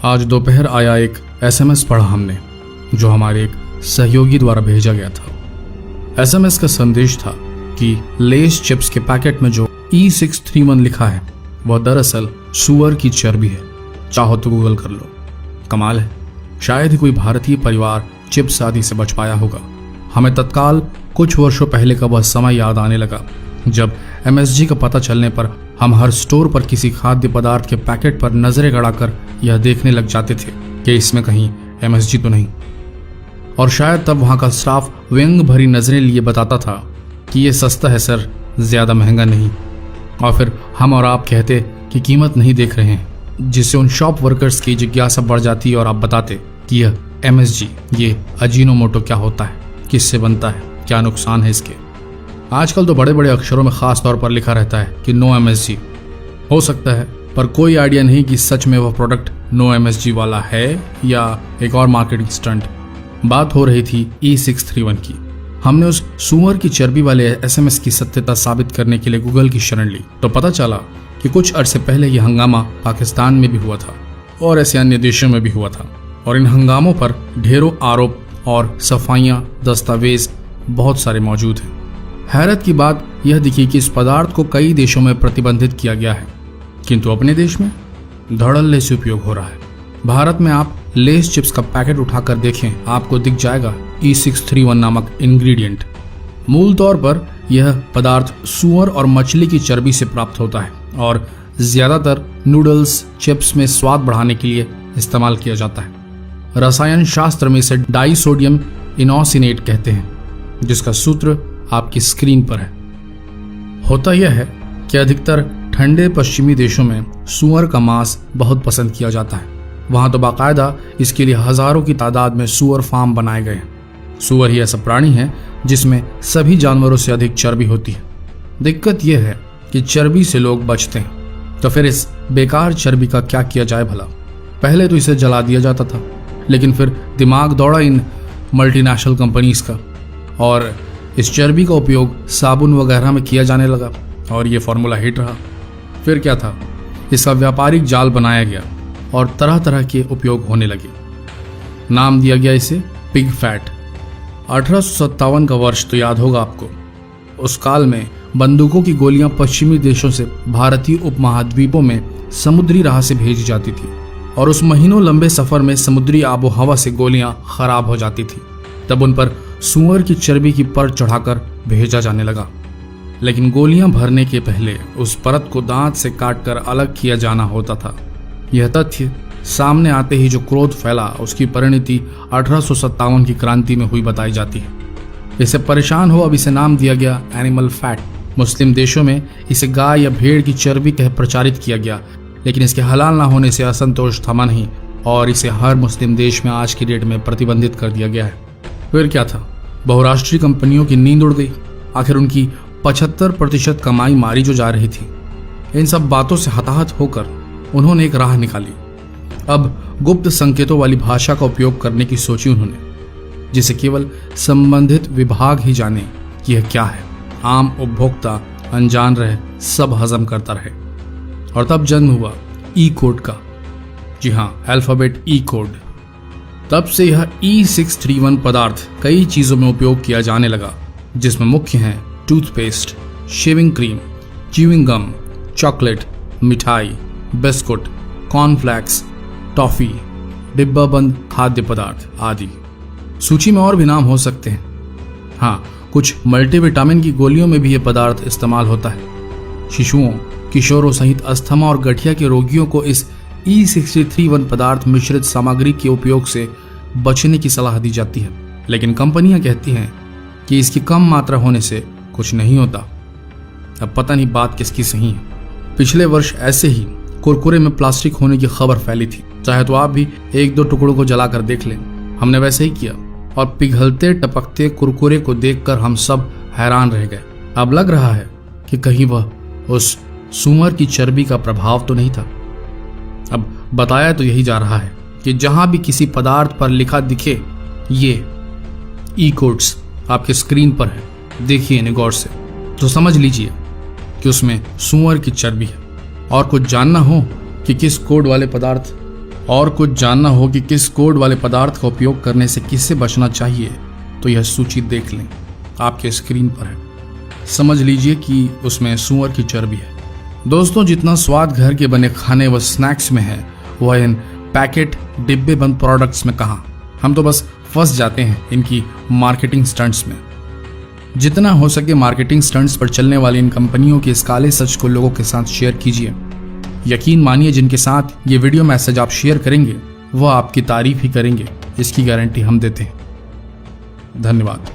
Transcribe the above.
आज दोपहर आया एक एसएमएस पढ़ा हमने, जो हमारे एक सहयोगी द्वारा भेजा गया था। एसएमएस का संदेश था कि लेस चिप्स के पैकेट में जो E631 लिखा है वह दरअसल सूअर की चर्बी है। चाहो तो गूगल कर लो। कमाल है, शायद ही कोई भारतीय परिवार चिप्स आदि से बच पाया होगा। हमें तत्काल कुछ वर्षों पहले का वह समय याद आने लगा जब MSG का पता चलने पर हम हर स्टोर पर किसी खाद्य पदार्थ के पैकेट पर नजरें गड़ाकर यह देखने लग जाते थे कि इसमें कहीं MSG तो नहीं। और शायद तब वहां का स्टाफ व्यंग भरी नजरें लिए बताता था कि यह सस्ता है सर, ज्यादा महंगा नहीं। और फिर हम और आप कहते कि कीमत नहीं देख रहे हैं, जिससे उन शॉप वर्कर्स की जिज्ञासा बढ़ जाती और आप बताते कि यह MSG, ये अजीनोमोटो क्या होता है, किससे बनता है, क्या नुकसान है इसके। आजकल तो बड़े बड़े अक्षरों में खास तौर पर लिखा रहता है कि नो MSG। हो सकता है, पर कोई आइडिया नहीं कि सच में वह प्रोडक्ट नो MSG वाला है या एक और मार्केटिंग स्टंट। बात हो रही थी E631 की। हमने उस सूअर की चर्बी वाले SMS की सत्यता साबित करने के लिए गूगल की शरण ली तो पता चला कि कुछ अरसे पहले यह हंगामा पाकिस्तान में भी हुआ था और ऐसे अन्य देशों में भी हुआ था। और इन हंगामों पर ढेरों आरोप और सफाइयां, दस्तावेज बहुत सारे मौजूद हैं। हैरत की बात यह दिखी कि इस पदार्थ को कई देशों में प्रतिबंधित किया गया है, किंतु अपने देश में धड़ल्ले से उपयोग हो रहा है। भारत में आप लेस चिप्स का पैकेट उठाकर देखें, आपको दिख जाएगा E631 नामक इंग्रेडिएंट। मूल तौर पर यह पदार्थ सूअर और मछली की चर्बी से प्राप्त होता है और ज्यादातर नूडल्स, चिप्स में स्वाद बढ़ाने के लिए इस्तेमाल किया जाता है। रसायन शास्त्र में इसे डाइसोडियम इनोसिनेट कहते हैं, जिसका सूत्र आपकी स्क्रीन पर है। होता यह है कि अधिकतर ठंडे पश्चिमी देशों में सूअर का मांस बहुत पसंद किया जाता है। वहां तो बाकायदा इसके लिए हजारों की तादाद में सूअर फार्म बनाए गए हैं। सूअर ही ऐसा प्राणी है जिसमें सभी जानवरों से अधिक चर्बी होती है। दिक्कत यह है कि चर्बी से लोग बचते हैं, तो फिर इस बेकार चर्बी का क्या किया जाए भला। पहले तो इसे जला दिया जाता था, लेकिन फिर दिमाग दौड़ा इन मल्टीनेशनल कंपनीज का और इस चर्बी का उपयोग साबुन वगैरह में किया जाने लगा और ये फॉर्मूला हिट रहा। फिर क्या था, इसका व्यापारिक जाल बनाया गया और तरह तरह के उपयोग होने लगे। नाम दिया गया इसे पिग फैट। 1857 का वर्ष तो याद होगा आपको। उस काल में बंदूकों की गोलियां पश्चिमी देशों से भारतीय उपमहाद्वीपों में समुद्री राह से भेजी जाती थी और उस महीनों लंबे सफर में समुद्री आबो हवा से गोलियां खराब हो जाती थी। तब उन पर सूअर की चर्बी की परत चढ़ाकर भेजा जाने लगा। लेकिन गोलियां भरने के पहले उस परत को दांत से काटकर अलग किया जाना होता था। यह तथ्य सामने आते ही जो क्रोध फैला, उसकी परिणति 1857 की क्रांति में हुई बताई जाती है। इससे परेशान हो अब इसे नाम दिया गया एनिमल फैट। मुस्लिम देशों में इसे गाय या भेड़ की चर्बी कह प्रचारित किया गया, लेकिन इसके हलाल ना होने से असंतोष थमा नहीं और इसे हर मुस्लिम देश में आज की डेट में प्रतिबंधित कर दिया गया है। फिर क्या था, बहुराष्ट्रीय कंपनियों की नींद उड़ गई। आखिर उनकी 75% कमाई मारी जो जा रही थी। इन सब बातों से हताहत होकर उन्होंने एक राह निकाली। अब गुप्त संकेतों वाली भाषा का उपयोग करने की सोची उन्होंने, जिसे केवल संबंधित विभाग ही जाने कि यह क्या है। आम उपभोक्ता अनजान रहे, सब हजम करता रहे। और तब जन्म हुआ ई कोड का। जी हाँ, अल्फाबेट ई कोड। तब से यह E631 पदार्थ कई चीजों में उपयोग किया जाने लगा, जिसमें मुख्य हैं toothpaste, shaving cream, chewing gum, chocolate, मिठाई, बिस्कुट, कॉर्नफ्लेक्स, टॉफी, डिब्बाबंद खाद्य पदार्थ आदि। सूची में और भी नाम हो सकते हैं। हाँ, कुछ मल्टीविटामिन की गोलियों में भी यह पदार्थ इस्तेमाल होता है। शिशुओं, किशोरों सहित अस्थमा और गठिया के रोगियों को इस E631 पदार्थ मिश्रित सामग्री के उपयोग से बचने की सलाह दी जाती है, लेकिन कंपनियां कहती हैं कि इसकी कम मात्रा होने से कुछ नहीं होता। अब पता नहीं बात किसकी सही है। पिछले वर्ष ऐसे ही कुरकुरे में प्लास्टिक होने की खबर फैली थी। चाहे तो आप भी एक दो टुकड़ों को जलाकर देख लें। हमने वैसे ही किया और पिघलते टपकते कुरकुरे को देखकर हम सब हैरान रह गए। अब लग रहा है कि कहीं वह उस सूअर की चर्बी का प्रभाव तो नहीं था। अब बताया तो यही जा रहा है कि जहां भी किसी पदार्थ पर लिखा दिखे ये ई कोड्स आपके स्क्रीन पर है, देखिए इन्हें गौर से, तो समझ लीजिए कि उसमें सूअर की चर्बी है। और कुछ जानना हो कि किस कोड वाले पदार्थ और कुछ जानना हो कि किस कोड वाले पदार्थ का उपयोग करने से किससे बचना चाहिए तो यह सूची देख लें, आपके स्क्रीन पर है। समझ लीजिए कि उसमें सूअर की चर्बी है। दोस्तों, जितना स्वाद घर के बने खाने व स्नैक्स में है वह इन पैकेट डिब्बे बंद प्रोडक्ट्स में कहाँ। हम तो बस फंस जाते हैं इनकी मार्केटिंग स्टंट्स में। जितना हो सके मार्केटिंग स्टंट्स पर चलने वाली इन कंपनियों के इस काले सच को लोगों के साथ शेयर कीजिए। यकीन मानिए, जिनके साथ ये वीडियो मैसेज आप शेयर करेंगे वह आपकी तारीफ ही करेंगे, इसकी गारंटी हम देते हैं। धन्यवाद।